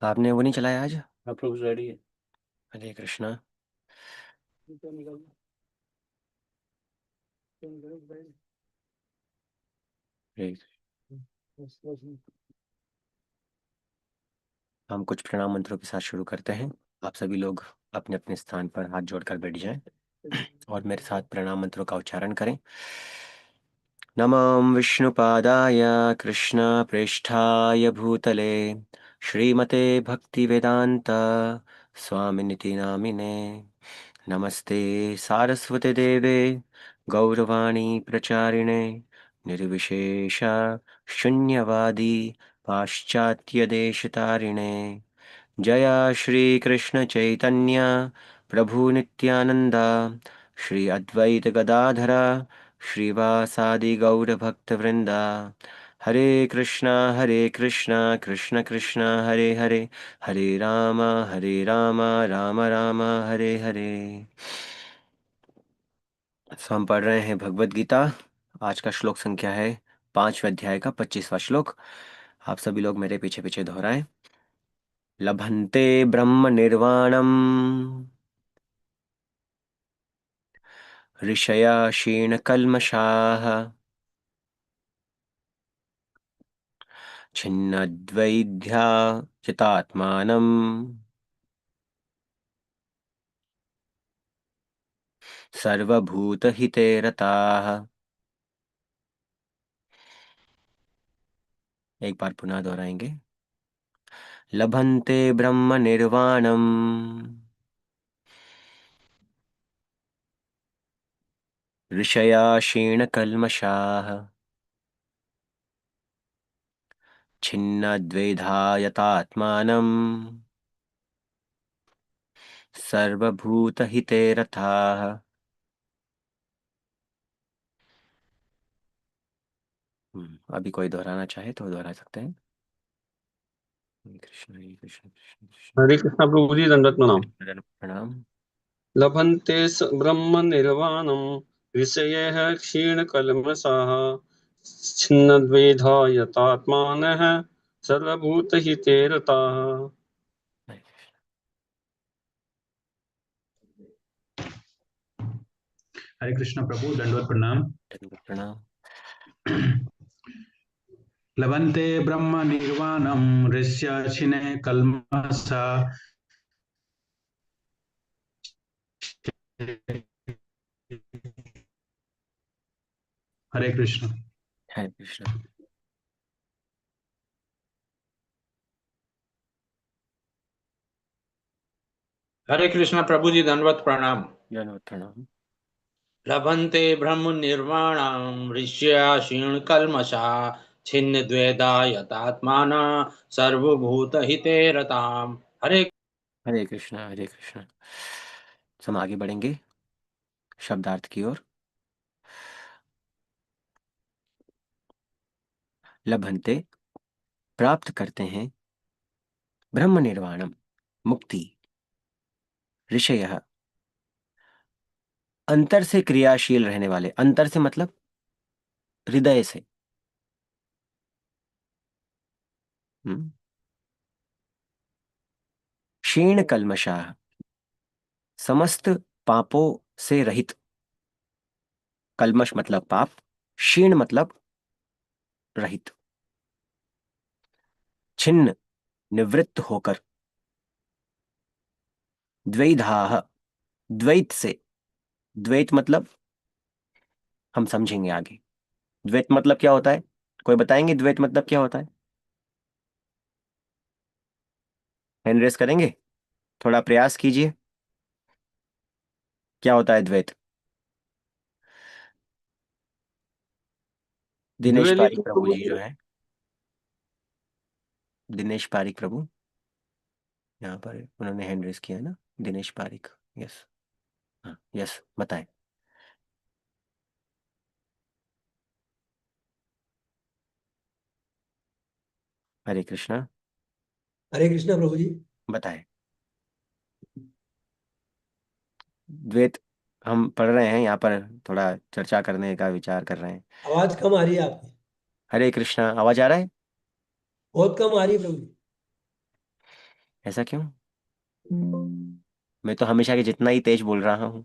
आपने वो नहीं चलाया आज? अप्रूव रेडी है। हरे कृष्णा। तो निकल तो निकल भाई। एक- बस बस। हम कुछ प्रणाम मंत्रों के साथ शुरू करते हैं। आप सभी लोग अपने अपने स्थान पर हाथ जोड़कर बैठ जाएं और मेरे साथ प्रणाम मंत्रों का उच्चारण करें। नमः विष्णुपादाय कृष्णप्रेष्ठाय भूतले श्रीमते भक्तिवेदांत स्वामिनिति नामिने। नमस्ते सारस्वते देवे गौरवाणी प्रचारिणे निर्विशेष शून्यवादी पाश्चात्य देशतारिणे। जय श्री कृष्ण चैतन्य प्रभु नित्यानंद श्री अद्वैत गदाधर श्रीवासादि गौर भक्त वृंदा। हरे कृष्णा कृष्ण कृष्ण हरे हरे हरे राम राम राम हरे हरे। सो हम पढ़ रहे हैं भगवत गीता। आज का श्लोक संख्या है 5वें अध्याय का 25वां श्लोक। आप सभी लोग मेरे पीछे पीछे दोहराएं। लभन्ते ब्रह्म निर्वाणम ऋषया क्षीण कल्मषाः छिन्नद्वैध्या चितात्मानम् सर्वभूतहिते रताः। एक बार पुनः दोहराएंगे। लभन्ते ब्रह्म निर्वाणम ऋषया क्षीण कल्मषाः छिन्नद्वैधा यतात्मानम् सर्वभूतहिते रताः। अभी कोई दोहराना चाहे तो दोहरा सकते हैं। हरे कृष्ण कृष्ण कृष्ण हरे कृष्णा प्रभु जी, दंडवत प्रणाम। कृष्ण प्रणाम। लभन्ते ब्रह्म निर्वाणम ऋषयः क्षीणकल्मषाः छिन्नद्वैधा यतात्मानः सर्वभूतहिते रताः। हरे कृष्ण प्रभु, दंडवत प्रणाम। प्रणाम। लभन्ते ब्रह्म निर्वाणं ऋष्याशिने कल्मषा। हरे कृष्ण। हरे कृष्ण। हरे कृष्ण प्रभु जी, दंडवत प्रणाम। धन्यवाद प्रणाम। लभन्ते ब्रह्म निर्वाणं ऋष्या क्षीण कल्मषा छिन्न द्वेधा यतात्मान सर्वभूत हिते रताम। हरे हरे कृष्ण हरे कृष्ण। हम आगे बढ़ेंगे शब्दार्थ की ओर। लभन्ते प्राप्त करते हैं, ब्रह्म निर्वाणम मुक्ति, ऋषयः अंतर से क्रियाशील रहने वाले, अंतर से मतलब हृदय से। हम्म। क्षीण कल्मषाः समस्त पापों से रहित। कल्मष मतलब पाप, क्षीण मतलब रहित। छिन्न निवृत्त होकर। द्वैधाः द्वैत से। द्वैत मतलब हम समझेंगे आगे। द्वैत मतलब क्या होता है? कोई बताएंगे द्वैत मतलब क्या होता है? हैंड रेस करेंगे? थोड़ा प्रयास कीजिए। क्या होता है द्वैत? दिनेश द्वैलिक पारिक प्रभु प्रभु जी जी। जो है, दिनेश पारिक प्रभु, यहाँ पर उन्होंने हैंड रेस किया है ना, दिनेश पारिक। यस। हाँ यस, बताएं। हरे कृष्णा। हरे कृष्णा प्रभु जी। बताएं। द्वैत हम पढ़ रहे हैं यहाँ पर, थोड़ा चर्चा करने का विचार कर रहे हैं। आवाज कम आ रही है आपकी। हरे कृष्णा, आवाज आ रहा है? बहुत कम आ रही है प्रभु जी। ऐसा क्यों? मैं तो हमेशा के जितना ही तेज बोल रहा हूँ।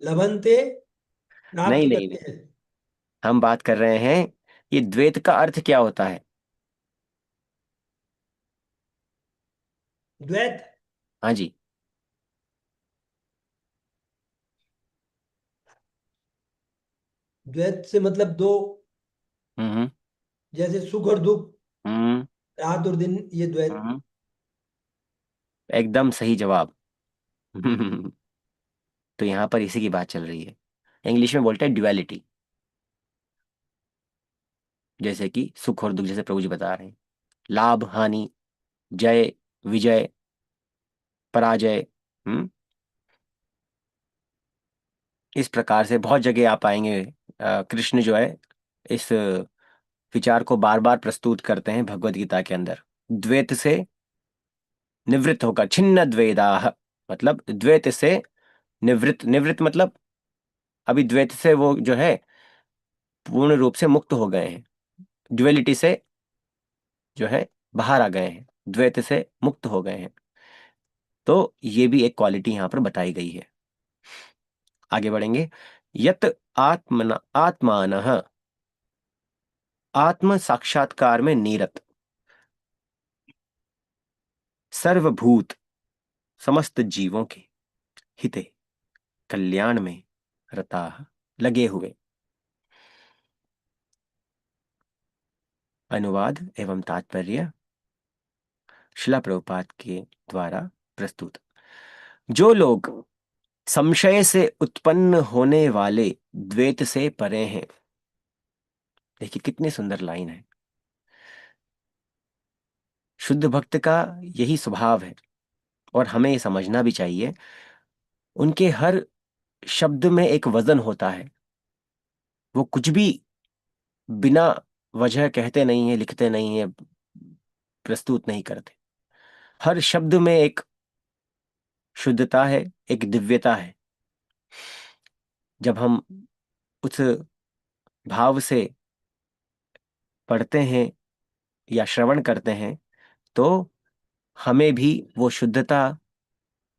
लभंते नहीं प्राप्त नहीं नहीं, करते हैं। हम बात कर रहे हैं ये द्वैत का अर्थ क्या होता है। द्वैत। हाँ जी। द्वैत से मतलब दो, हम्म। जैसे सुख और दुख, हम्म। रात और दिन, ये द्वैत। हम्म। एकदम सही जवाब। तो यहाँ पर इसी की बात चल रही है। इंग्लिश में बोलते हैं ड्युअलिटी। जैसे कि सुख और दुख, जैसे प्रभु जी बता रहे हैं, लाभ हानि, जय विजय, पराजय। हम्म। इस प्रकार से बहुत जगह आप पाएंगे कृष्ण जो है इस विचार को बार बार प्रस्तुत करते हैं भगवत गीता के अंदर। द्वैत से निवृत्त होकर, छिन्न द्वैदाह, मतलब द्वैत से निवृत्त, निवृत्त मतलब अभी द्वैत से वो जो है पूर्ण रूप से मुक्त हो गए हैं, ड्युअलिटी से जो है बाहर आ गए हैं, द्वैत से मुक्त हो गए हैं। तो ये भी एक क्वालिटी यहाँ पर बताई गई है। आगे बढ़ेंगे। यत आत्मन आत्मानः, आत्म साक्षात्कार में नीरत, सर्वभूत समस्त जीवों के हिते कल्याण में रता, लगे हुए। अनुवाद एवं तात्पर्य शिला प्रभुपाद के द्वारा प्रस्तुत। जो लोग संशय से उत्पन्न होने वाले द्वैत से परे हैं। देखिए कितनी सुंदर लाइन है। शुद्ध भक्त का यही स्वभाव है और हमें ये समझना भी चाहिए। उनके हर शब्द में एक वजन होता है। वो कुछ भी बिना वजह कहते नहीं है, लिखते नहीं है, प्रस्तुत नहीं करते। हर शब्द में एक शुद्धता है, एक दिव्यता है। जब हम उस भाव से पढ़ते हैं या श्रवण करते हैं तो हमें भी वो शुद्धता,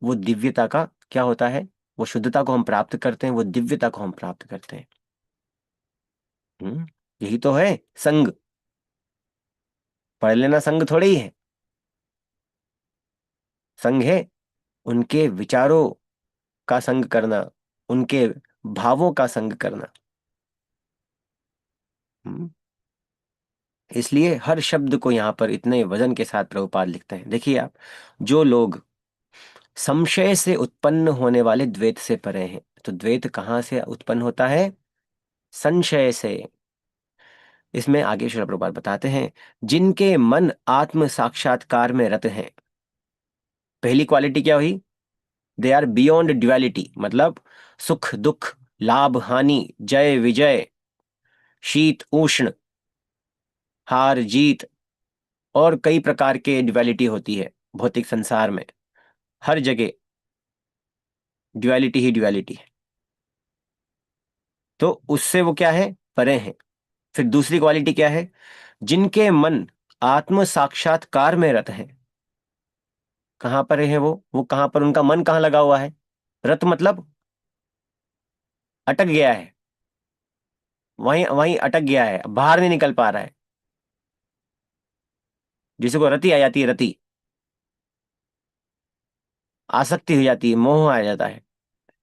वो दिव्यता का क्या होता है, वो शुद्धता को हम प्राप्त करते हैं, वो दिव्यता को हम प्राप्त करते हैं। यही तो है संग। पढ़ लेना संग थोड़ी ही है। संग है उनके विचारों का संग करना, उनके भावों का संग करना। हम्म, इसलिए हर शब्द को यहाँ पर इतने वजन के साथ प्रभुपाद लिखते हैं। देखिए आप, जो लोग संशय से उत्पन्न होने वाले द्वैत से परे हैं। तो द्वैत कहाँ से उत्पन्न होता है? संशय से। इसमें आगे श्रील प्रभुपाद बताते हैं, जिनके मन आत्म साक्षात्कार में रत हैं। पहली क्वालिटी क्या हुई? दे आर बियॉन्ड ड्युअलिटी, मतलब सुख दुख, लाभ हानि, जय विजय, शीत उष्ण, हार जीत, और कई प्रकार के ड्युअलिटी होती है भौतिक संसार में। हर जगह ड्युअलिटी ही ड्युअलिटी है। तो उससे वो क्या है? परे हैं। फिर दूसरी क्वालिटी क्या है? जिनके मन आत्म साक्षात्कार में रत हैं। कहां पर है वो कहां पर, उनका मन कहां लगा हुआ है? रत मतलब अटक गया है, वहीं वहीं अटक गया है, बाहर नहीं निकल पा रहा है। जिसे को रति आ जाती है, रति आसक्ति हो जाती है, मोह आ जाता है।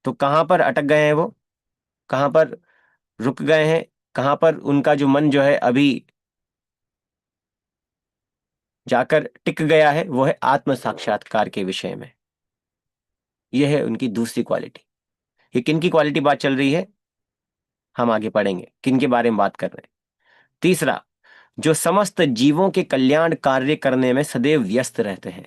तो कहां पर अटक गए हैं वो? कहां पर रुक गए हैं? कहां पर उनका जो मन जो है अभी जाकर टिक गया है? वो है आत्म साक्षात्कार के विषय में। यह है उनकी दूसरी क्वालिटी। ये किन की क्वालिटी बात चल रही है? हम आगे पढ़ेंगे किन के बारे में बात कर रहे हैं। तीसरा, जो समस्त जीवों के कल्याण कार्य करने में सदैव व्यस्त रहते हैं।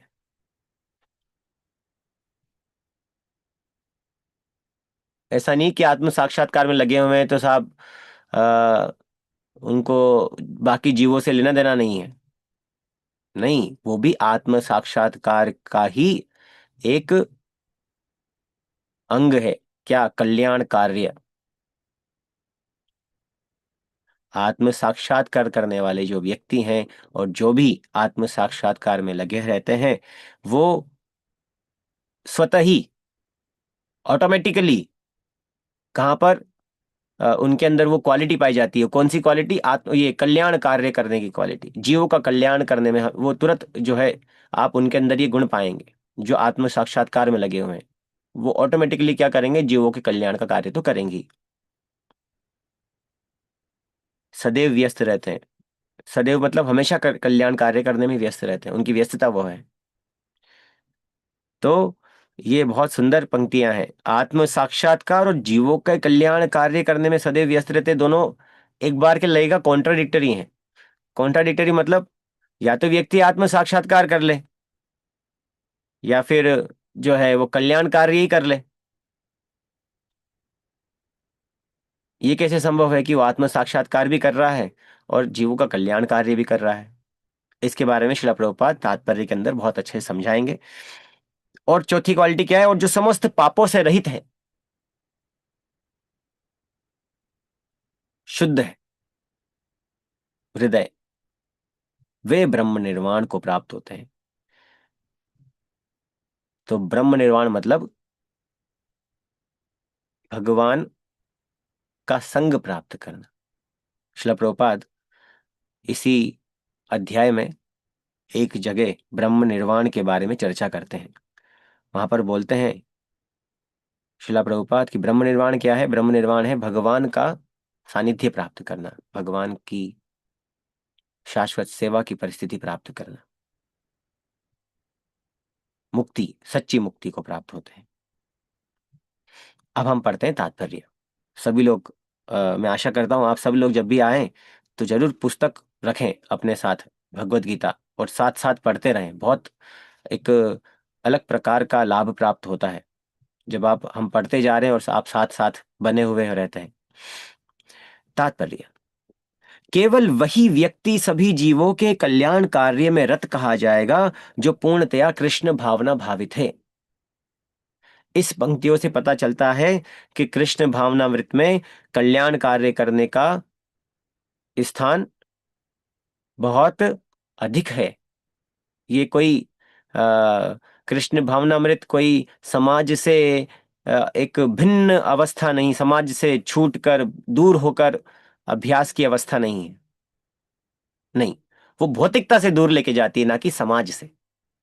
ऐसा नहीं कि आत्म साक्षात्कार में लगे हुए हैं तो साहब आ, उनको बाकी जीवों से लेना देना नहीं है। नहीं, वो भी आत्म साक्षात्कार का ही एक अंग है। क्या? कल्याण कार्य। आत्म साक्षात्कार करने वाले जो व्यक्ति हैं और जो भी आत्म साक्षात्कार में लगे रहते हैं, वो स्वतः ही ऑटोमेटिकली कहाँ पर उनके अंदर वो क्वालिटी पाई जाती है। कौन सी क्वालिटी? आत्म ये कल्याण कार्य करने की क्वालिटी, जीवों का कल्याण करने में वो तुरंत जो है, आप उनके अंदर ये गुण पाएंगे। जो आत्म साक्षात्कार में लगे हुए हैं वो ऑटोमेटिकली क्या करेंगे? जीवों के कल्याण का कार्य तो करेंगे ही। सदैव व्यस्त रहते हैं। सदैव मतलब हमेशा कल्याण कार्य करने में व्यस्त रहते हैं, उनकी व्यस्तता वो है। तो ये बहुत सुंदर पंक्तियां हैं। आत्म साक्षात्कार और जीवों का कल्याण कार्य करने में सदैव व्यस्त रहते, दोनों एक बार के लगेगा कॉन्ट्राडिक्टरी हैं। कॉन्ट्राडिक्टरी मतलब या तो व्यक्ति आत्म साक्षात्कार कर ले या फिर जो है वो कल्याण कार्य ही कर ले। ये कैसे संभव है कि वो आत्म साक्षात्कार भी कर रहा है और जीवों का कल्याण कार्य भी कर रहा है? इसके बारे में श्रील प्रभुपाद तात्पर्य के अंदर बहुत अच्छे से समझाएंगे। और चौथी क्वालिटी क्या है? और जो समस्त पापों से रहित है, शुद्ध है हृदय, वे ब्रह्म निर्वाण को प्राप्त होते हैं। तो ब्रह्म निर्वाण मतलब भगवान का संग प्राप्त करना। श्रील प्रभुपाद इसी अध्याय में एक जगह ब्रह्म निर्वाण के बारे में चर्चा करते हैं। वहां पर बोलते हैं श्रील प्रभुपाद कि ब्रह्म निर्वाण क्या है? ब्रह्म निर्वाण है भगवान का सानिध्य प्राप्त करना, भगवान की शाश्वत सेवा की परिस्थिति प्राप्त करना, मुक्ति, सच्ची मुक्ति को प्राप्त होते हैं। अब हम पढ़ते हैं तात्पर्य। सभी लोग मैं आशा करता हूं आप सब लोग जब भी आएं तो जरूर पुस्तक रखें अपने साथ, भगवत गीता, और साथ साथ पढ़ते रहें। बहुत एक अलग प्रकार का लाभ प्राप्त होता है जब आप हम पढ़ते जा रहे हैं और आप साथ साथ बने हुए रहते हैं। तात्पर्य: केवल वही व्यक्ति सभी जीवों के कल्याण कार्य में रत कहा जाएगा जो पूर्णतया कृष्ण भावना भावित है। इस पंक्तियों से पता चलता है कि कृष्ण भावनामृत में कल्याण कार्य करने का स्थान बहुत अधिक है। ये कोई आ, कृष्ण भावनामृत कोई समाज से एक भिन्न अवस्था नहीं, समाज से छूटकर दूर होकर अभ्यास की अवस्था नहीं है। नहीं, वो भौतिकता से दूर लेके जाती है, ना कि समाज से।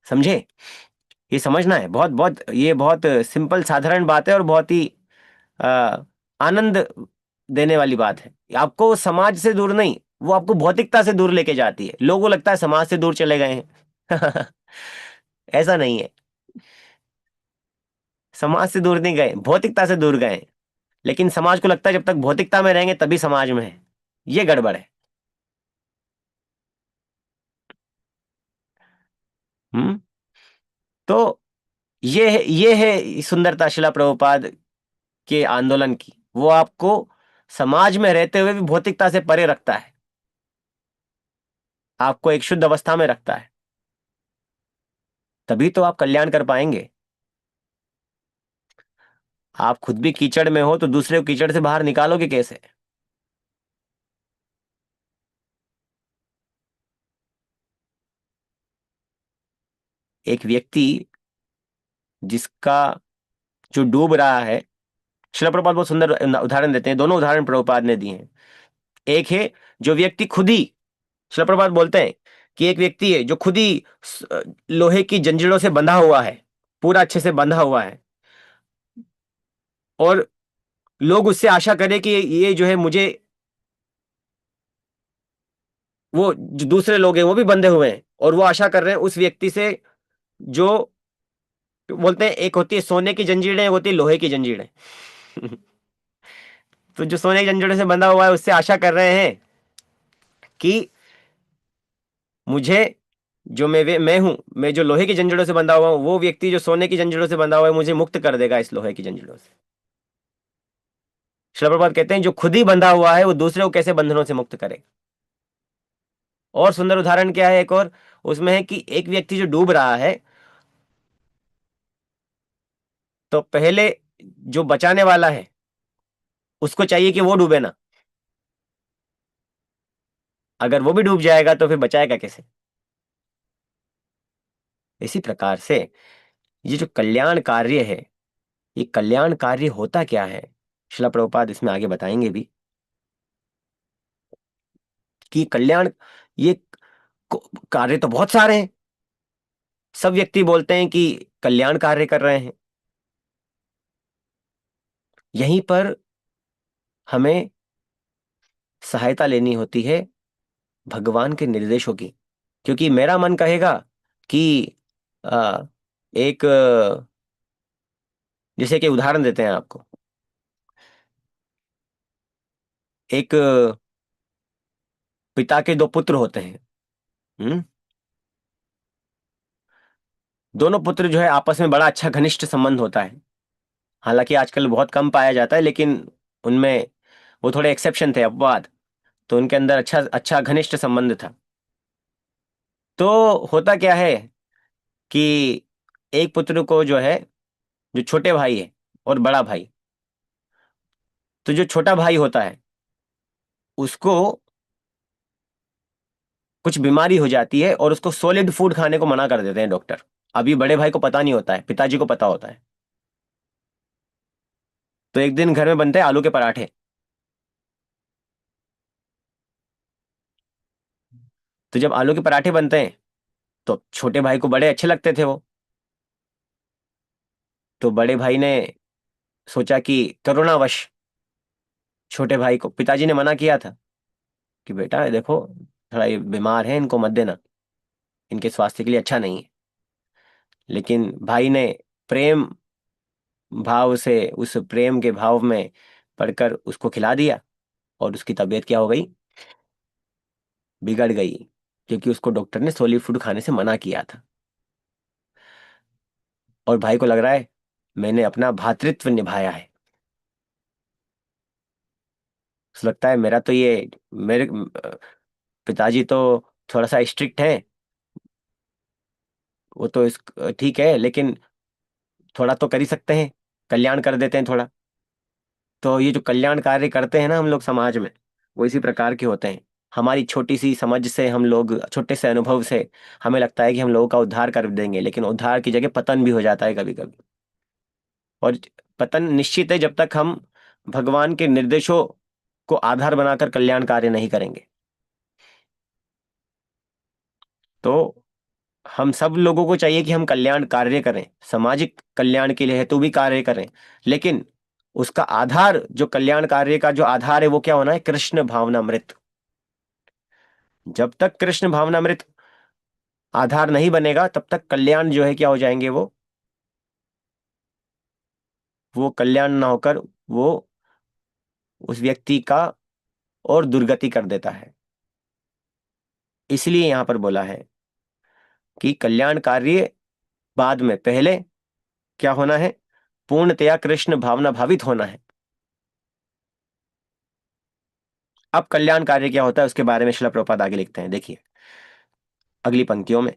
समझे? ये समझना है। बहुत बहुत ये बहुत सिंपल साधारण बात है और बहुत ही आ, आनंद देने वाली बात है। आपको समाज से दूर नहीं, वो आपको भौतिकता से दूर लेके जाती है। लोगों को लगता है समाज से दूर चले गए हैं। ऐसा नहीं है। समाज से दूर नहीं गए, भौतिकता से दूर गए। लेकिन समाज को लगता है जब तक भौतिकता में रहेंगे तभी समाज में है। ये गड़बड़ है। हम्म। तो ये है सुंदरता शिला प्रभुपाद के आंदोलन की। वो आपको समाज में रहते हुए भी भौतिकता से परे रखता है, आपको एक शुद्ध अवस्था में रखता है। तभी तो आप कल्याण कर पाएंगे। आप खुद भी कीचड़ में हो तो दूसरे को कीचड़ से बाहर निकालोगे कैसे? एक व्यक्ति जिसका जो डूब रहा है, शिला प्रभुपाद बहुत सुंदर उदाहरण देते हैं। दोनों उदाहरण प्रभुपाद ने दिए हैं। एक है जो व्यक्ति खुद ही, शिला प्रभुपाद बोलते हैं कि एक व्यक्ति है जो खुद ही लोहे की जंजीरों से बंधा हुआ है, पूरा अच्छे से बंधा हुआ है, और लोग उससे आशा करें कि ये जो है मुझे, वो जो दूसरे लोग हैं वो भी बंधे हुए हैं और वो आशा कर रहे हैं उस व्यक्ति से, जो बोलते हैं एक होती है सोने की जंजीरें, एक होती है लोहे की जंजीरें। तो जो सोने की जंजीरों से बंधा हुआ है उससे आशा कर रहे हैं कि मुझे, जो मैं हूं, मैं जो लोहे की जंजीरों से बंधा हुआ हूं, वो व्यक्ति जो सोने की जंजीरों से बंधा हुआ है मुझे मुक्त कर देगा इस लोहे की जंजीरों से। श्रील प्रभुपाद कहते हैं जो खुद ही बंधा हुआ है वो दूसरे को कैसे बंधनों से मुक्त करे। और सुंदर उदाहरण क्या है एक और, उसमें है कि एक व्यक्ति जो डूब रहा है, तो पहले जो बचाने वाला है उसको चाहिए कि वो डूबे ना। अगर वो भी डूब जाएगा तो फिर बचाएगा कैसे? इसी प्रकार से ये जो कल्याण कार्य है, ये कल्याण कार्य होता क्या है, शिला प्रभुपाद इसमें आगे बताएंगे भी कि कल्याण, ये कार्य तो बहुत सारे हैं। सब व्यक्ति बोलते हैं कि कल्याण कार्य कर रहे हैं। यहीं पर हमें सहायता लेनी होती है भगवान के निर्देशों की, क्योंकि मेरा मन कहेगा कि आ, एक जैसे कि उदाहरण देते हैं आपको। एक पिता के दो पुत्र होते हैं। हम्म। दोनों पुत्र जो है आपस में बड़ा अच्छा घनिष्ठ संबंध होता है। हालांकि आजकल बहुत कम पाया जाता है, लेकिन उनमें वो थोड़े एक्सेप्शन थे, अपवाद। तो उनके अंदर अच्छा अच्छा घनिष्ठ संबंध था। तो होता क्या है कि एक पुत्र को जो है, जो छोटे भाई है और बड़ा भाई, तो जो छोटा भाई होता है उसको कुछ बीमारी हो जाती है और उसको सॉलिड फूड खाने को मना कर देते हैं डॉक्टर। अभी बड़े भाई को पता नहीं होता है, पिताजी को पता होता है। तो एक दिन घर में बनते हैं आलू के पराठे। तो जब आलू के पराठे बनते हैं तो छोटे भाई को बड़े अच्छे लगते थे वो। तो बड़े भाई ने सोचा कि करुणावश छोटे भाई को पिताजी ने मना किया था कि बेटा देखो, थोड़ा ये बीमार है, इनको मत देना, इनके स्वास्थ्य के लिए अच्छा नहीं है। लेकिन भाई ने प्रेम भाव से, उस प्रेम के भाव में पढ़कर उसको खिला दिया, और उसकी तबीयत क्या हो गई, बिगड़ गई, क्योंकि उसको डॉक्टर ने सॉलिड फूड खाने से मना किया था। और भाई को लग रहा है मैंने अपना भ्रातृत्व निभाया है। उसे लगता है मेरा तो ये, मेरे पिताजी तो थोड़ा सा स्ट्रिक्ट है, वो तो इस ठीक है, लेकिन थोड़ा तो कर ही सकते हैं, कल्याण कर देते हैं थोड़ा। तो ये जो कल्याण कार्य करते हैं ना हम लोग समाज में, वो इसी प्रकार के होते हैं। हमारी छोटी सी समझ से, हम लोग छोटे से अनुभव से हमें लगता है कि हम लोगों का उद्धार कर देंगे, लेकिन उद्धार की जगह पतन भी हो जाता है कभी कभी। और पतन निश्चित है जब तक हम भगवान के निर्देशों को आधार बनाकर कल्याण कार्य नहीं करेंगे। तो हम सब लोगों को चाहिए कि हम कल्याण कार्य करें, सामाजिक कल्याण के लिए हेतु भी कार्य करें, लेकिन उसका आधार, जो कल्याण कार्य का जो आधार है, वो क्या होना है, कृष्ण भावनामृत। जब तक कृष्ण भावनामृत आधार नहीं बनेगा तब तक कल्याण जो है क्या हो जाएंगे, वो कल्याण ना होकर वो उस व्यक्ति का और दुर्गति कर देता है। इसलिए यहां पर बोला है कि कल्याण कार्य बाद में, पहले क्या होना है, पूर्णतया कृष्ण भावना भावित होना है। अब कल्याण कार्य क्या होता है उसके बारे में श्रील प्रभुपाद आगे लिखते हैं, देखिए अगली पंक्तियों में।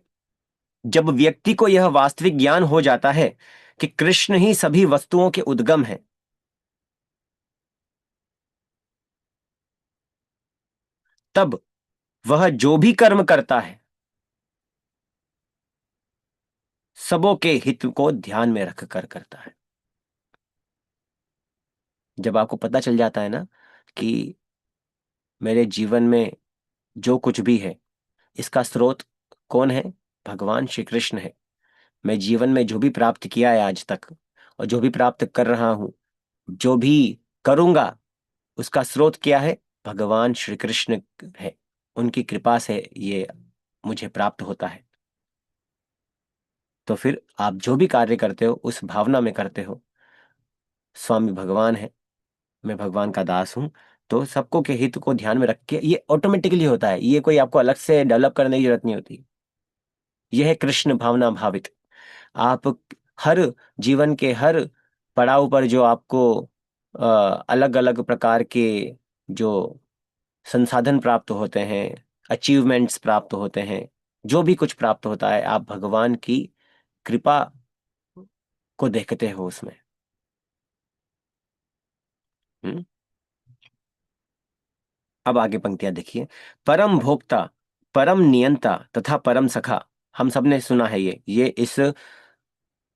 जब व्यक्ति को यह वास्तविक ज्ञान हो जाता है कि कृष्ण ही सभी वस्तुओं के उद्गम है, तब वह जो भी कर्म करता है सबों के हित को ध्यान में रखकर करता है। जब आपको पता चल जाता है ना कि मेरे जीवन में जो कुछ भी है इसका स्रोत कौन है, भगवान श्री कृष्ण है। मैं जीवन में जो भी प्राप्त किया है आज तक, और जो भी प्राप्त कर रहा हूं, जो भी करूंगा, उसका स्रोत क्या है, भगवान श्री कृष्ण है। उनकी कृपा से ये मुझे प्राप्त होता है। तो फिर आप जो भी कार्य करते हो उस भावना में करते हो, स्वामी भगवान है, मैं भगवान का दास हूं। तो सबको के हित को ध्यान में रख के ये ऑटोमेटिकली होता है, ये कोई आपको अलग से डेवलप करने की जरूरत नहीं होती। यह है कृष्ण भावना भावित। आप हर जीवन के हर पड़ाव पर जो आपको अलग अलग प्रकार के जो संसाधन प्राप्त होते हैं, अचीवमेंट्स प्राप्त होते हैं, जो भी कुछ प्राप्त होता है, आप भगवान की कृपा को देखते हो उसमें। हम्म। अब आगे पंक्तियां देखिए। परम भोक्ता, परम नियंता तथा परम सखा। हम सबने सुना है ये इस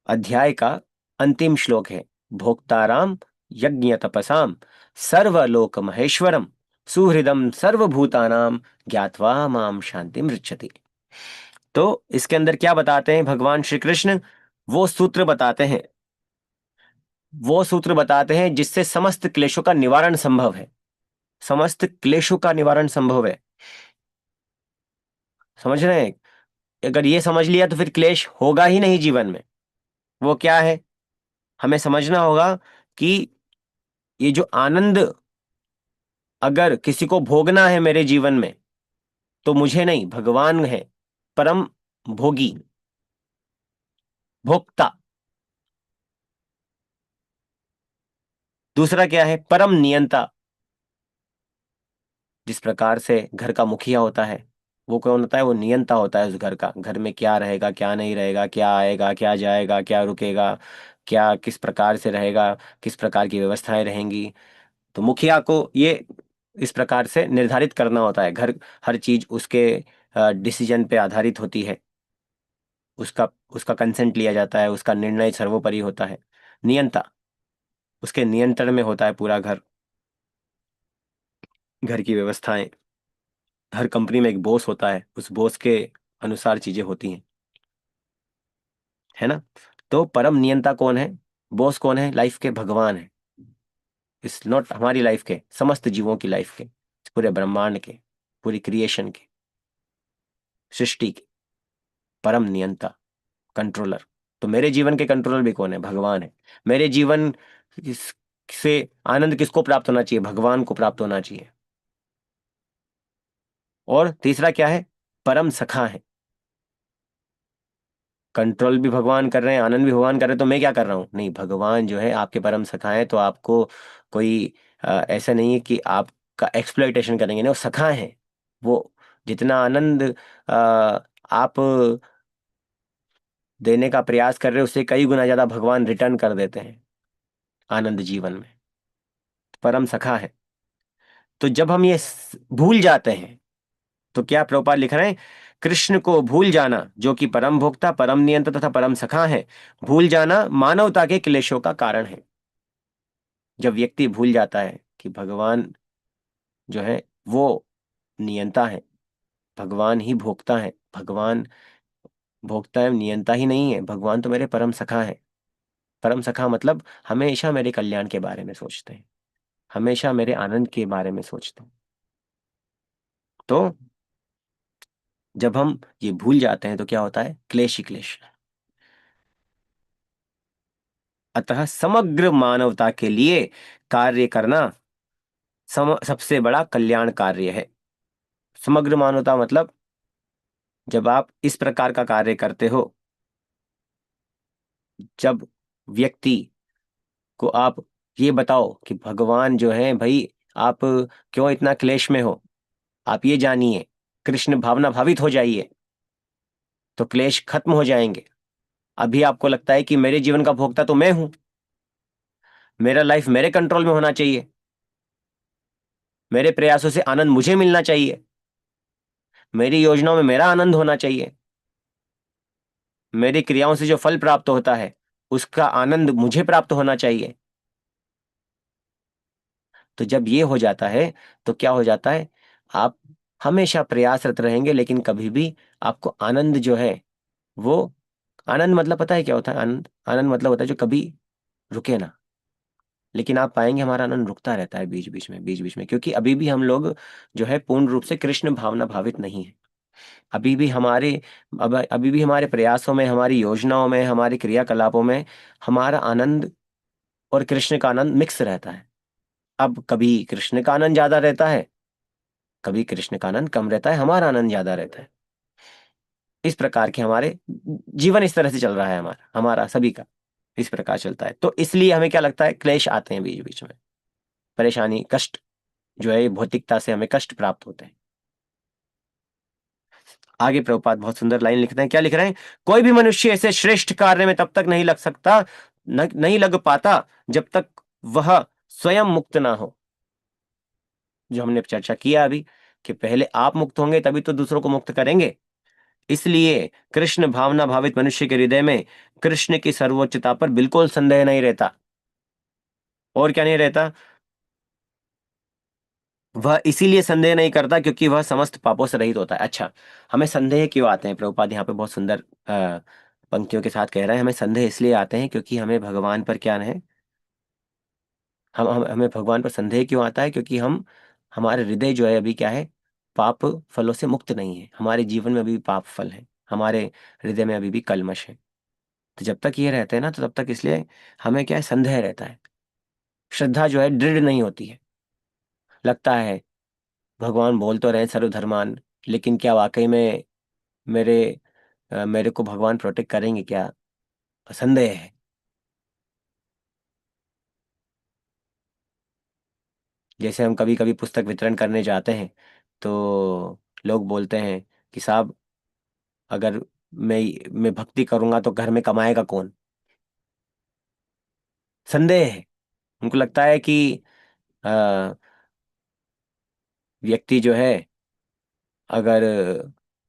अध्याय का अंतिम श्लोक है। भोक्ताराम यज्ञ तपसाम सर्वलोक महेश्वरम सुहृदम सर्वभूतानाम ज्ञात्वा माम शांति मृच्छति। तो इसके अंदर क्या बताते हैं भगवान श्री कृष्ण? वो सूत्र बताते हैं, वो सूत्र बताते हैं जिससे समस्त क्लेशों का निवारण संभव है। समस्त क्लेशों का निवारण संभव है, समझ रहे हैं? अगर ये समझ लिया तो फिर क्लेश होगा ही नहीं जीवन में। वो क्या है? हमें समझना होगा कि ये जो आनंद अगर किसी को भोगना है मेरे जीवन में, तो मुझे नहीं, भगवान है परम भोगी, भोक्ता। दूसरा क्या है? परम नियंता। जिस प्रकार से घर का मुखिया होता है, वो कौन होता है? वो नियंता होता है उस घर का। घर में क्या रहेगा, क्या नहीं रहेगा, क्या आएगा, क्या जाएगा, क्या रुकेगा, क्या किस प्रकार से रहेगा, किस प्रकार की व्यवस्थाएं रहेंगी। तो मुखिया को ये इस प्रकार से निर्धारित करना होता है। घर, हर चीज उसके डिसीजन पे आधारित होती है। उसका उसका कंसेंट लिया जाता है, उसका निर्णय सर्वोपरि होता है। नियंता, उसके नियंत्रण में होता है पूरा घर, घर की व्यवस्थाएं। हर कंपनी में एक बॉस होता है, उस बॉस के अनुसार चीजें होती हैं, है ना? तो परम नियंता कौन है? बॉस कौन है? लाइफ के भगवान है। इस नॉट हमारी लाइफ के, समस्त जीवों की लाइफ के, पूरे ब्रह्मांड के, पूरी क्रिएशन के, सृष्टि के परम नियंता, कंट्रोलर। तो मेरे जीवन के कंट्रोलर भी कौन है? भगवान है। मेरे जीवन से आनंद किसको प्राप्त होना चाहिए? भगवान को प्राप्त होना चाहिए। और तीसरा क्या है? परम सखा है। कंट्रोल भी भगवान कर रहे हैं, आनंद भी भगवान कर रहे हैं, तो मैं क्या कर रहा हूं? नहीं, भगवान जो है आपके परम सखा है, तो आपको कोई ऐसा नहीं है कि आपका एक्सप्लॉइटेशन करेंगे, नहीं, वो सखा है। वो जितना आनंद आप देने का प्रयास कर रहे हो, उससे कई गुना ज्यादा भगवान रिटर्न कर देते हैं आनंद जीवन में। परम सखा है। तो जब हम ये भूल जाते हैं, तो क्या प्रभुपाद लिख रहे हैं? कृष्ण को भूल जाना, जो कि परम भोक्ता, परम नियंता तथा परम सखा है, भूल जाना मानवता के क्लेशों का कारण है। जब व्यक्ति भूल जाता है कि भगवान जो है वो नियंता है, भगवान ही भोक्ता है, भगवान भोक्ता एवं नियंता ही नहीं है, भगवान तो मेरे परम सखा है। परम सखा मतलब हमेशा मेरे कल्याण के बारे में सोचते हैं, हमेशा मेरे आनंद के बारे में सोचते हैं। तो जब हम ये भूल जाते हैं तो क्या होता है? क्लेश ही क्लेश। अतः समग्र मानवता के लिए कार्य करना सबसे बड़ा कल्याण कार्य है। समग्र मानवता मतलब जब आप इस प्रकार का कार्य करते हो, जब व्यक्ति को आप ये बताओ कि भगवान जो है भाई, आप क्यों इतना क्लेश में हो, आप ये जानिए, कृष्ण भावना भावित हो जाइए, तो क्लेश खत्म हो जाएंगे। अभी आपको लगता है कि मेरे जीवन का भोक्ता तो मैं हूं, मेरा लाइफ मेरे कंट्रोल में होना चाहिए, मेरे प्रयासों से आनंद मुझे मिलना चाहिए, मेरी योजनाओं में मेरा आनंद होना चाहिए, मेरी क्रियाओं से जो फल प्राप्त होता है उसका आनंद मुझे प्राप्त होना चाहिए। तो जब ये हो जाता है तो क्या हो जाता है? आप हमेशा प्रयासरत रहेंगे, लेकिन कभी भी आपको आनंद जो है वो, आनंद मतलब पता है क्या होता है? आनंद, आनंद मतलब होता है जो कभी रुके ना। लेकिन आप पाएंगे हमारा आनंद रुकता रहता है बीच बीच में, बीच बीच में, क्योंकि अभी भी हम लोग जो है पूर्ण रूप से कृष्ण भावना भावित नहीं है। अभी भी हमारे, अब अभी भी हमारे प्रयासों में, हमारी योजनाओं में, हमारे क्रियाकलापों में हमारा आनंद और कृष्ण का आनंद मिक्स रहता है। अब कभी कृष्ण का आनंद ज्यादा रहता है, कभी कृष्ण का आनंद कम रहता है, हमारा आनंद ज्यादा रहता है। इस प्रकार के हमारे जीवन इस तरह से चल रहा है, हमारा हमारा सभी का इस प्रकार चलता है। तो इसलिए हमें क्या लगता है? क्लेश आते हैं बीच बीच में, परेशानी, कष्ट जो है भौतिकता से हमें कष्ट प्राप्त होते हैं। आगे प्रभुपाद बहुत सुंदर लाइन लिखते हैं। क्या लिख रहे हैं? कोई भी मनुष्य ऐसे श्रेष्ठ कार्य में तब तक नहीं लग सकता, नहीं लग पाता, जब तक वह स्वयं मुक्त ना हो। जो हमने चर्चा किया अभी, कि पहले आप मुक्त होंगे तभी तो दूसरों को मुक्त करेंगे। इसलिए कृष्ण भावना भावित मनुष्य के हृदय में कृष्ण की सर्वोच्चता पर बिल्कुल संदेह नहीं रहता। और क्या नहीं रहता? वह इसीलिए संदेह नहीं करता क्योंकि वह समस्त पापों से रहित होता है। अच्छा, हमें संदेह क्यों आते हैं? प्रभुपाद यहाँ पे बहुत सुंदर पंक्तियों के साथ कह रहे हैं, हमें संदेह इसलिए आते हैं क्योंकि हमें भगवान पर क्या है, हमें भगवान पर संदेह क्यों आता है? क्योंकि हमारे हृदय जो है अभी क्या है, पाप फलों से मुक्त नहीं है। हमारे जीवन में अभी भी पाप फल है, हमारे हृदय में अभी भी कल्मश है। तो जब तक ये रहते हैं ना, तो तब तक इसलिए हमें क्या है, संदेह रहता है। श्रद्धा जो है दृढ़ नहीं होती है। लगता है भगवान बोल तो रहे सर्वधर्मान, लेकिन क्या वाकई में मेरे मेरे को भगवान प्रोटेक्ट करेंगे क्या? संदेह है। जैसे हम कभी कभी पुस्तक वितरण करने जाते हैं, तो लोग बोलते हैं कि साहब, अगर मैं भक्ति करूंगा तो घर में कमाएगा कौन? संदेह है। उनको लगता है कि अ, व्यक्ति जो है अगर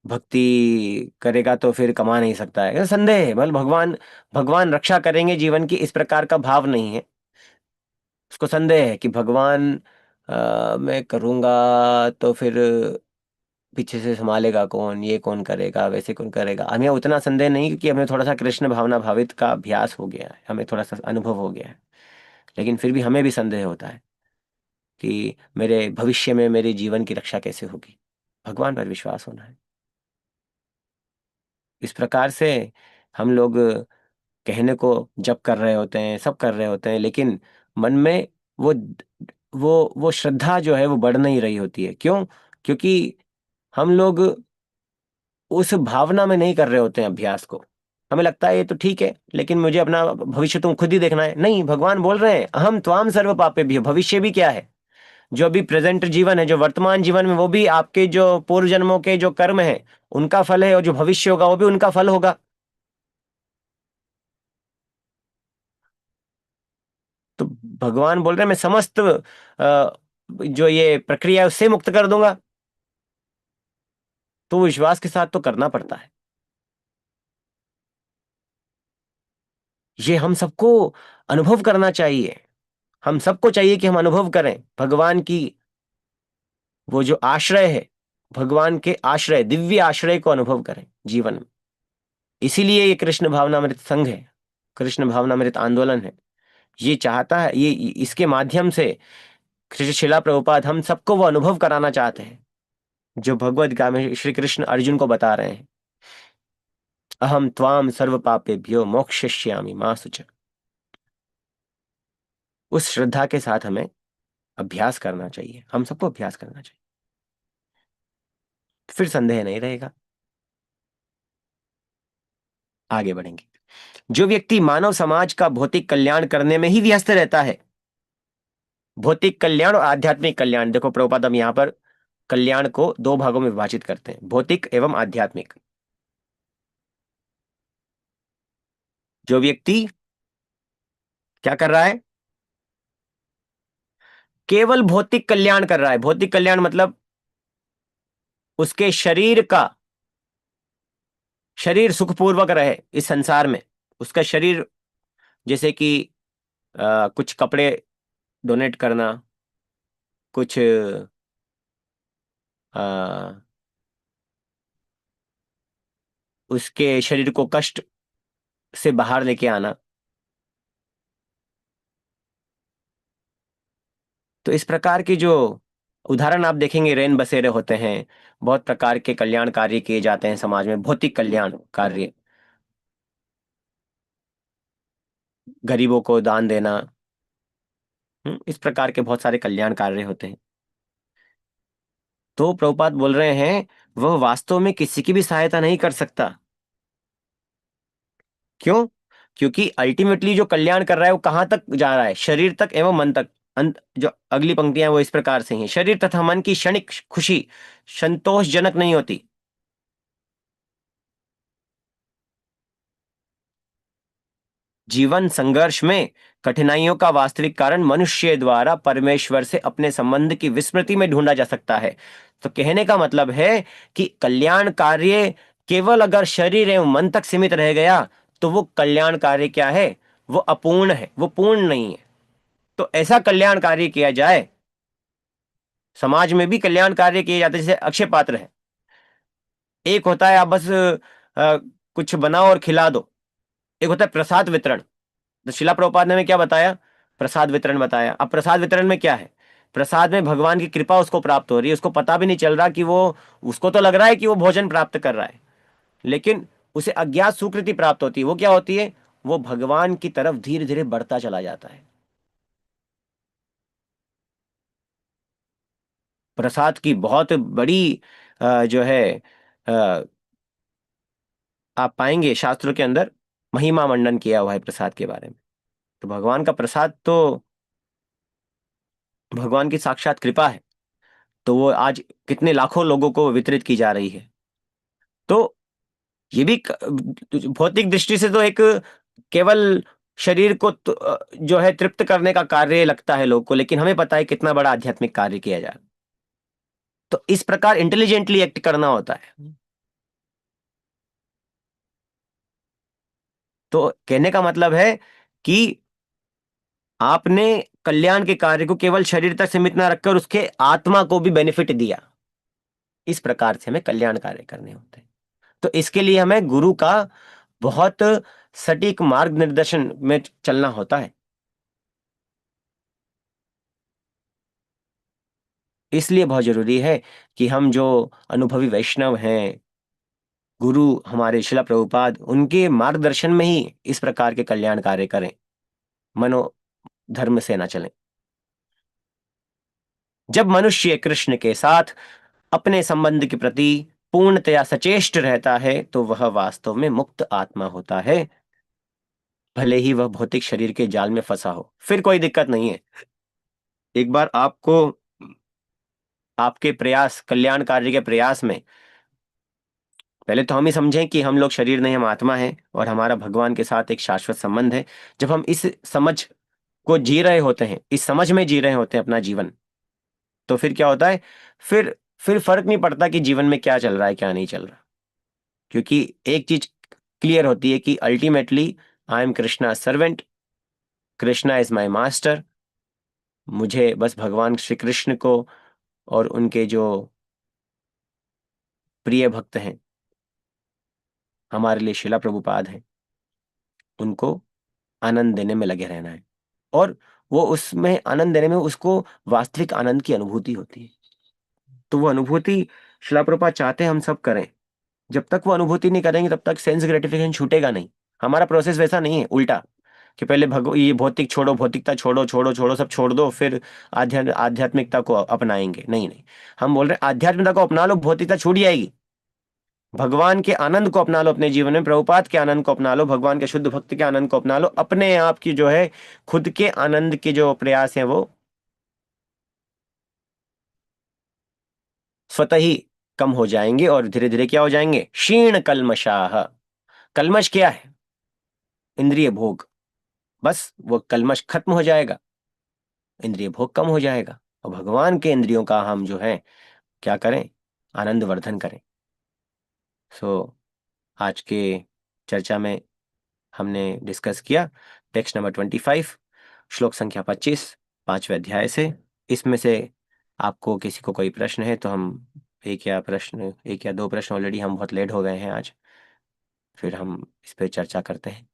भक्ति करेगा तो फिर कमा नहीं सकता है। संदेह है। मतलब भगवान भगवान रक्षा करेंगे जीवन की, इस प्रकार का भाव नहीं है। उसको संदेह है कि भगवान मैं करूंगा तो फिर पीछे से संभालेगा कौन, ये कौन करेगा, वैसे कौन करेगा। हमें उतना संदेह नहीं, क्योंकि हमें थोड़ा सा कृष्ण भावना भावित का अभ्यास हो गया है, हमें थोड़ा सा अनुभव हो गया है। लेकिन फिर भी हमें भी संदेह होता है कि मेरे भविष्य में मेरे जीवन की रक्षा कैसे होगी। भगवान पर विश्वास होना है। इस प्रकार से हम लोग कहने को जप कर रहे होते हैं, सब कर रहे होते हैं, लेकिन मन में वो वो श्रद्धा जो है वो बढ़ नहीं रही होती है। क्यों? क्योंकि हम लोग उस भावना में नहीं कर रहे होते हैं अभ्यास को। हमें लगता है ये तो ठीक है, लेकिन मुझे अपना भविष्य तुम खुद ही देखना है। नहीं, भगवान बोल रहे हैं अहम त्वाम सर्व पापे भी। भविष्य भी क्या है? जो अभी प्रेजेंट जीवन है, जो वर्तमान जीवन में, वो भी आपके जो पूर्व जन्मों के जो कर्म है उनका फल है, और जो भविष्य होगा वो भी उनका फल होगा। तो भगवान बोल रहे हैं मैं समस्त जो ये प्रक्रिया है उससे मुक्त कर दूंगा। तो विश्वास के साथ तो करना पड़ता है। ये हम सबको अनुभव करना चाहिए। हम सबको चाहिए कि हम अनुभव करें भगवान की वो जो आश्रय है, भगवान के आश्रय, दिव्य आश्रय को अनुभव करें जीवन में। इसीलिए ये कृष्ण भावनामृत संघ है, कृष्ण भावनामृत आंदोलन है। ये चाहता है, ये इसके माध्यम से श्री शिला प्रभुपाद हम सबको वो अनुभव कराना चाहते हैं जो भगवद गीता में श्री कृष्ण अर्जुन को बता रहे हैं। अहम त्वाम सर्व पापेभ्यो मोक्षयिष्यामि मा शुच। उस श्रद्धा के साथ हमें अभ्यास करना चाहिए, हम सबको अभ्यास करना चाहिए। फिर संदेह नहीं रहेगा। आगे बढ़ेंगे। जो व्यक्ति मानव समाज का भौतिक कल्याण करने में ही व्यस्त रहता है, भौतिक कल्याण और आध्यात्मिक कल्याण, देखो प्रभुपाद हम यहां पर कल्याण को दो भागों में विभाजित करते हैं, भौतिक एवं आध्यात्मिक। जो व्यक्ति क्या कर रहा है, केवल भौतिक कल्याण कर रहा है। भौतिक कल्याण मतलब उसके शरीर का, शरीर सुखपूर्वक रहे इस संसार में। उसका शरीर, जैसे कि कुछ कपड़े डोनेट करना, कुछ आ, उसके शरीर को कष्ट से बाहर लेके आना। तो इस प्रकार की जो उदाहरण आप देखेंगे, रेन बसेरे होते हैं, बहुत प्रकार के कल्याण कार्य किए जाते हैं समाज में, भौतिक कल्याण कार्य, गरीबों को दान देना। इस प्रकार के बहुत सारे कल्याण कार्य होते हैं। तो प्रभुपाद बोल रहे हैं वह वास्तव में किसी की भी सहायता नहीं कर सकता। क्यों? क्योंकि अल्टीमेटली जो कल्याण कर रहा है वो कहां तक जा रहा है, शरीर तक एवं मन तक। अंत जो अगली पंक्तियां हैं वो इस प्रकार से हैं, शरीर तथा मन की क्षणिक खुशी संतोषजनक नहीं होती। जीवन संघर्ष में कठिनाइयों का वास्तविक कारण मनुष्य द्वारा परमेश्वर से अपने संबंध की विस्मृति में ढूंढा जा सकता है। तो कहने का मतलब है कि कल्याण कार्य केवल अगर शरीर एवं मन तक सीमित रह गया तो वो कल्याण कार्य क्या है, वो अपूर्ण है, वो पूर्ण नहीं है। तो ऐसा कल्याण कार्य किया जाए, समाज में भी कल्याण कार्य किए जाते हैं, जैसे अक्षय पात्र है। एक होता है आप बस कुछ बनाओ और खिला दो, एक होता है प्रसाद वितरण। तो शिला प्रभुपाद ने हमें क्या बताया, प्रसाद वितरण बताया। अब प्रसाद वितरण में क्या है, प्रसाद में भगवान की कृपा उसको प्राप्त हो रही है, उसको पता भी नहीं चल रहा कि वो, उसको तो लग रहा है कि वो भोजन प्राप्त कर रहा है, लेकिन उसे अज्ञात सुकृति प्राप्त होती है। वो क्या होती है, वो भगवान की तरफ धीरे धीरे बढ़ता चला जाता है। प्रसाद की बहुत बड़ी जो है अ, आप पाएंगे शास्त्रों के अंदर महिमा मंडन किया हुआ है प्रसाद के बारे में। तो भगवान का प्रसाद तो भगवान की साक्षात कृपा है, तो वो आज कितने लाखों लोगों को वितरित की जा रही है। तो ये भी भौतिक दृष्टि से तो एक केवल शरीर को जो है तृप्त करने का कार्य लगता है लोग को, लेकिन हमें पता है कितना बड़ा आध्यात्मिक कार्य किया जा रहा है। तो इस प्रकार इंटेलिजेंटली एक्ट करना होता है। तो कहने का मतलब है कि आपने कल्याण के कार्य को केवल शरीर तक सीमित ना रखकर उसके आत्मा को भी बेनिफिट दिया। इस प्रकार से हमें कल्याण कार्य करने होते हैं। तो इसके लिए हमें गुरु का बहुत सटीक मार्ग निर्देशन में चलना होता है। इसलिए बहुत जरूरी है कि हम जो अनुभवी वैष्णव हैं, गुरु हमारे शिला प्रभुपाद, उनके मार्गदर्शन में ही इस प्रकार के कल्याण कार्य करें, मनो धर्म से ना चलें। जब मनुष्य कृष्ण के साथ अपने संबंध के प्रति पूर्णतया सचेष्ट रहता है तो वह वास्तव में मुक्त आत्मा होता है, भले ही वह भौतिक शरीर के जाल में फंसा हो। फिर कोई दिक्कत नहीं है। एक बार आपको आपके प्रयास, कल्याण कार्य के प्रयास में, पहले तो हम ही समझें कि हम लोग शरीर नहीं, हम आत्मा हैं और हमारा भगवान के साथ एक शाश्वत संबंध है। जब हम इस समझ को जी रहे होते हैं, इस समझ में जी रहे होते हैं अपना जीवन, तो फिर क्या होता है, फिर फर्क नहीं पड़ता कि जीवन में क्या चल रहा है क्या नहीं चल रहा। क्योंकि एक चीज क्लियर होती है कि ultimately I am Krishna servant, Krishna is my master. मुझे बस भगवान श्री कृष्ण को और उनके जो प्रिय भक्त हैं, हमारे लिए शिला प्रभुपाद हैं, उनको आनंद देने में लगे रहना है। और वो उसमें आनंद देने में उसको वास्तविक आनंद की अनुभूति होती है। तो वो अनुभूति शिला प्रभुपाद चाहते हैं हम सब करें। जब तक वो अनुभूति नहीं करेंगे तब तक सेंस ग्रेटिफिकेशन छूटेगा नहीं। हमारा प्रोसेस वैसा नहीं है, उल्टा, कि पहले ये भौतिक छोड़ो, भौतिकता छोड़ो छोड़ो छोड़ो सब छोड़ दो, फिर आध्यात्मिकता को अपनाएंगे। नहीं नहीं, हम बोल रहे हैं आध्यात्मिकता को अपना लो, भौतिकता छूट जाएगी। भगवान के आनंद को अपना लो अपने जीवन में, प्रभुपाद के आनंद को अपना लो, भगवान के शुद्ध भक्त के आनंद को अपना लो। अपने आप की जो है खुद के आनंद के जो प्रयास है वो स्वतः ही कम हो जाएंगे और धीरे धीरे क्या हो जाएंगे, क्षीण कल्मषाः। कल्मश क्या है, इंद्रिय भोग। बस वो कल्मश खत्म हो जाएगा, इंद्रिय भोग कम हो जाएगा, और भगवान के इंद्रियों का हम जो है क्या करें, आनंद वर्धन करें। सो आज के चर्चा में हमने डिस्कस किया टेक्स्ट नंबर 25, श्लोक संख्या 25, 5वें अध्याय से। इसमें से आपको किसी को कोई प्रश्न है तो हम एक या दो प्रश्न, ऑलरेडी हम बहुत लेट हो गए हैं आज, फिर हम इस पर चर्चा करते हैं।